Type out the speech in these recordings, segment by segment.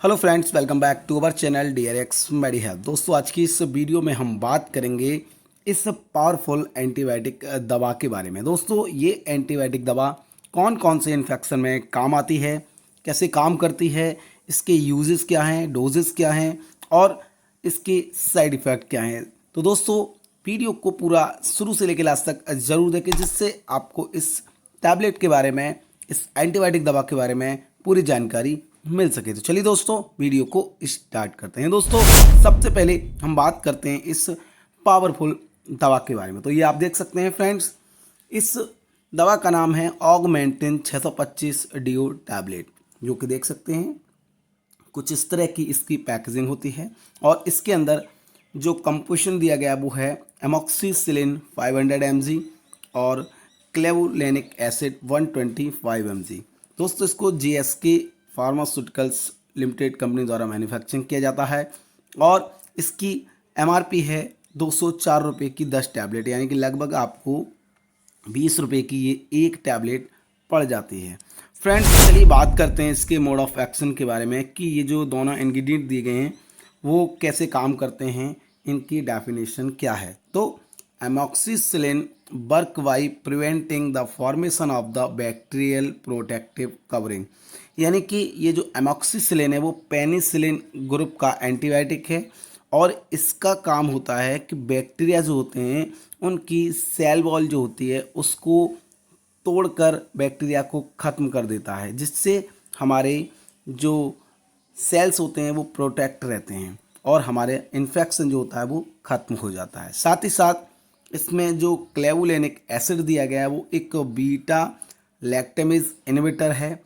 Hello friends, welcome back to our channel DRX medi health. दोस्तों, आज की इस वीडियो में हम बात करेंगे इस पावरफुल एंटीबायोटिक दवा के बारे में। दोस्तों, ये एंटीबायोटिक दवा कौन कौन से इन्फेक्शन में काम आती है, कैसे काम करती है, इसके यूजेस क्या हैं, डोजेस क्या हैं और इसके साइड इफ़ेक्ट क्या हैं। तो दोस्तों, वीडियो को पूरा शुरू से लेकर लास्ट तक ज़रूर देखें, जिससे आपको इस टैबलेट के बारे में, इस एंटीबायोटिक दवा के बारे में पूरी जानकारी मिल सके। तो चलिए दोस्तों, वीडियो को स्टार्ट करते हैं। दोस्तों, सबसे पहले हम बात करते हैं इस पावरफुल दवा के बारे में। तो ये आप देख सकते हैं फ्रेंड्स, इस दवा का नाम है ऑगमेंटिन 625 डिओ टैबलेट, जो कि देख सकते हैं कुछ इस तरह की इसकी पैकेजिंग होती है। और इसके अंदर जो कंपोजिशन दिया गया वो है एमॉक्सिसिलिन 500 mg और क्लेवुलेनिक एसिड 125 mg। दोस्तों, इसको GSK फार्मास्यूटिकल्स लिमिटेड कंपनी द्वारा मैन्युफैक्चरिंग किया जाता है और इसकी MRP है 204 रुपये की 10 टैबलेट, यानी कि लगभग आपको 20 रुपये की ये एक टैबलेट पड़ जाती है। फ्रेंड्स, चलिए बात करते हैं इसके मोड ऑफ एक्शन के बारे में कि ये जो दोनों इंग्रेडिएंट दिए गए हैं वो कैसे काम करते हैं, इनकी डेफिनेशन क्या है। तो amoxicillin work by preventing the formation of the bacterial protective covering, यानी कि ये जो एमॉक्सिसिलिन है वो पेनिसिलिन ग्रुप का एंटीबायोटिक है और इसका काम होता है कि बैक्टीरिया जो होते हैं उनकी सेल वॉल जो होती है उसको तोड़कर बैक्टीरिया को ख़त्म कर देता है, जिससे हमारे जो सेल्स होते हैं वो प्रोटेक्ट रहते हैं और हमारे इन्फेक्शन जो होता है वो ख़त्म हो जाता है। साथ ही साथ इसमें जो क्लेवुलेनिक एसिड दिया गया है वो एक बीटा लैक्टेमेज इनहिबिटर है,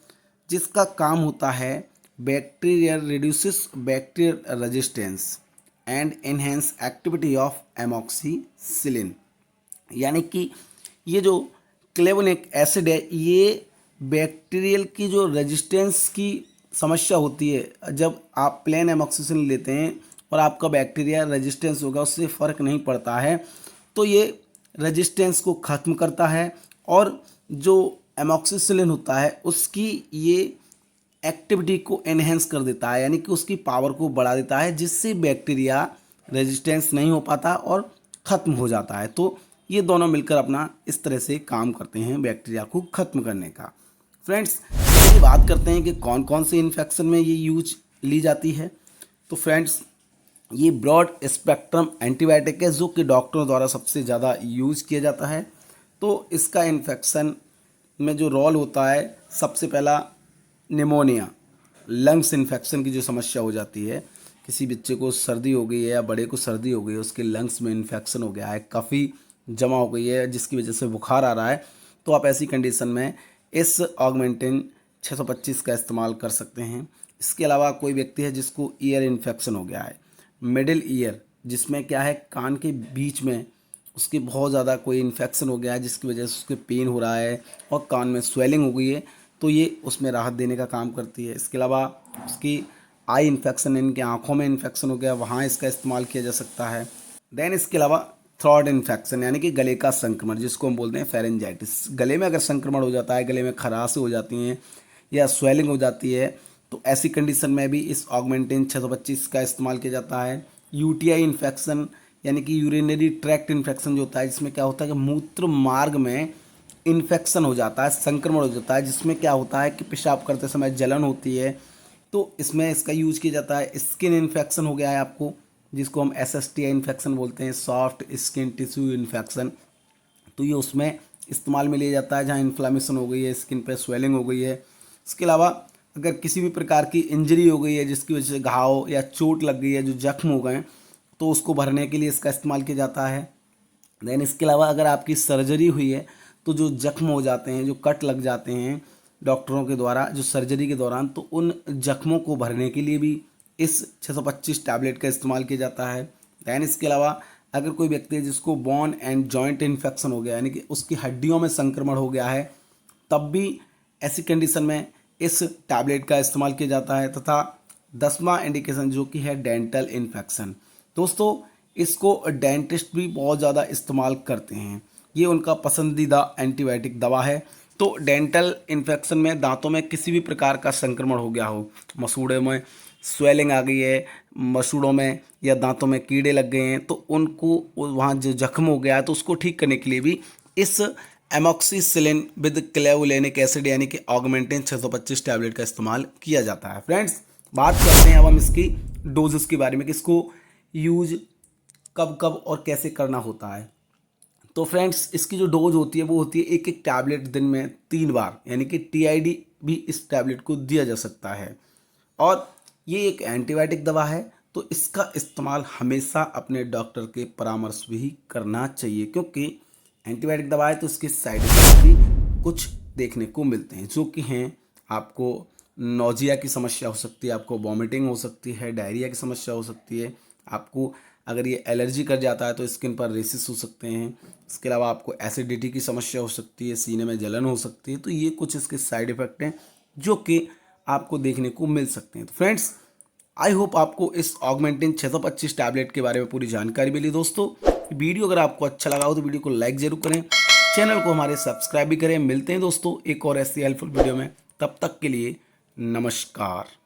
जिसका काम होता है bacterial reduces bacterial resistance and enhance activity of amoxicillin, यानी कि ये जो क्लेवुलेनिक एसिड है ये बैक्टीरियल की जो रेजिस्टेंस की समस्या होती है, जब आप प्लेन एमॉक्सिसिलिन लेते हैं और आपका बैक्टीरिया रेजिस्टेंस होगा उससे फ़र्क नहीं पड़ता है, तो ये रेजिस्टेंस को ख़त्म करता है और जो एमॉक्सिसिलिन होता है उसकी ये एक्टिविटी को एनहेंस कर देता है, यानी कि उसकी पावर को बढ़ा देता है, जिससे बैक्टीरिया रेजिस्टेंस नहीं हो पाता और ख़त्म हो जाता है। तो ये दोनों मिलकर अपना इस तरह से काम करते हैं बैक्टीरिया को ख़त्म करने का। फ्रेंड्स, चलिए बात करते हैं कि कौन कौन से इन्फेक्शन में ये यूज ली जाती है। तो फ्रेंड्स, ये ब्रॉड स्पेक्ट्रम एंटीबायोटिक है जो कि डॉक्टरों द्वारा सबसे ज़्यादा यूज किया जाता है। तो इसका इन्फेक्शन में जो रोल होता है, सबसे पहला निमोनिया, लंग्स इन्फेक्शन की जो समस्या हो जाती है, किसी बच्चे को सर्दी हो गई है या बड़े को सर्दी हो गई है, उसके लंग्स में इन्फेक्शन हो गया है, काफ़ी जमा हो गई है जिसकी वजह से बुखार आ रहा है, तो आप ऐसी कंडीशन में इस ऑगमेंटिन 625 का इस्तेमाल कर सकते हैं। इसके अलावा कोई व्यक्ति है जिसको ईयर इन्फेक्शन हो गया है, मिडिल ईयर, जिसमें क्या है कान के बीच में उसके बहुत ज़्यादा कोई इन्फेक्शन हो गया है जिसकी वजह से उसके पेन हो रहा है और कान में स्वेलिंग हो गई है, तो ये उसमें राहत देने का काम करती है। इसके अलावा उसकी आई इन्फेक्शन, इनके आँखों में इन्फेक्शन हो गया, वहाँ इसका इस्तेमाल किया जा सकता है। देन इसके अलावा थ्रोट इन्फेक्शन, यानी कि गले का संक्रमण, जिसको हम बोलते हैं फेरेंजाइटिस, गले में अगर संक्रमण हो जाता है, गले में खराश हो जाती हैं या स्वेलिंग हो जाती है, तो ऐसी कंडीशन में भी इस ऑगमेंटिन 625 का इस्तेमाल किया जाता है। यूटीआई इन्फेक्शन, यानी कि यूरिनरी ट्रैक्ट इन्फेक्शन जो होता है, जिसमें क्या होता है कि मूत्र मार्ग में इन्फेक्शन हो जाता है, संक्रमण हो जाता है, जिसमें क्या होता है कि पेशाब करते समय जलन होती है, तो इसमें इसका यूज किया जाता है। स्किन इन्फेक्शन हो गया है आपको, जिसको हम SSTI इन्फेक्शन बोलते हैं, सॉफ्ट स्किन टिश्यू इन्फेक्शन, तो ये उसमें इस्तेमाल में लिया जाता है जहाँ इन्फ्लामेशन हो गई है, स्किन पर स्वेलिंग हो गई है। इसके अलावा अगर किसी भी प्रकार की इंजरी हो गई है जिसकी वजह से घाव या चोट लग गई है, जो जख्म हो गए, तो उसको भरने के लिए इसका इस्तेमाल किया जाता है। देन इसके अलावा अगर आपकी सर्जरी हुई है तो जो जख्म हो जाते हैं, जो कट लग जाते हैं डॉक्टरों के द्वारा जो सर्जरी के दौरान, तो उन जख्मों को भरने के लिए भी इस 625 टैबलेट का इस्तेमाल किया जाता है। दैन इसके अलावा अगर कोई व्यक्ति है जिसको बोन एंड जॉइंट इन्फेक्शन हो गया, यानी कि उसकी हड्डियों में संक्रमण हो गया है, तब भी ऐसी कंडीशन में इस टैबलेट का इस्तेमाल किया जाता है। तथा 10वां इंडिकेशन जो कि है डेंटल इन्फेक्शन, दोस्तों इसको डेंटिस्ट भी बहुत ज़्यादा इस्तेमाल करते हैं, ये उनका पसंदीदा एंटीबायोटिक दवा है। तो डेंटल इन्फेक्शन में दांतों में किसी भी प्रकार का संक्रमण हो गया हो, मसूड़े में स्वेलिंग आ गई है, मसूड़ों में या दांतों में कीड़े लग गए हैं, तो उनको वहाँ जो जख्म हो गया है तो उसको ठीक करने के लिए भी इस एमॉक्सिसिलिन विद क्लेवुलेनिक एसिड यानी कि ऑगमेंटिन 625 टैबलेट का इस्तेमाल किया जाता है। फ्रेंड्स, बात करते हैं अब हम इसकी डोजेस के बारे में कि इसको यूज कब कब और कैसे करना होता है। तो फ्रेंड्स, इसकी जो डोज होती है वो होती है एक एक टैबलेट दिन में 3 बार, यानी कि टीआईडी भी इस टैबलेट को दिया जा सकता है। और ये एक एंटीबायोटिक दवा है, तो इसका इस्तेमाल हमेशा अपने डॉक्टर के परामर्श भी करना चाहिए, क्योंकि एंटीबायोटिक दवा है तो इसके साइड इफेक्ट भी कुछ देखने को मिलते हैं, जो कि हैं आपको नोजिया की समस्या हो सकती है, आपको वॉमिटिंग हो सकती है, डायरिया की समस्या हो सकती है, आपको अगर ये एलर्जी कर जाता है तो स्किन पर रेसिस हो सकते हैं, इसके अलावा आपको एसिडिटी की समस्या हो सकती है, सीने में जलन हो सकती है। तो ये कुछ इसके साइड इफ़ेक्ट हैं जो कि आपको देखने को मिल सकते हैं। तो फ्रेंड्स, आई होप आपको इस ऑगमेंटिन 625 टैबलेट के बारे में पूरी जानकारी मिली। दोस्तों, वीडियो अगर आपको अच्छा लगा हो तो वीडियो को लाइक ज़रूर करें, चैनल को हमारे सब्सक्राइब भी करें। मिलते हैं दोस्तों एक और ऐसी हेल्पफुल वीडियो में, तब तक के लिए नमस्कार।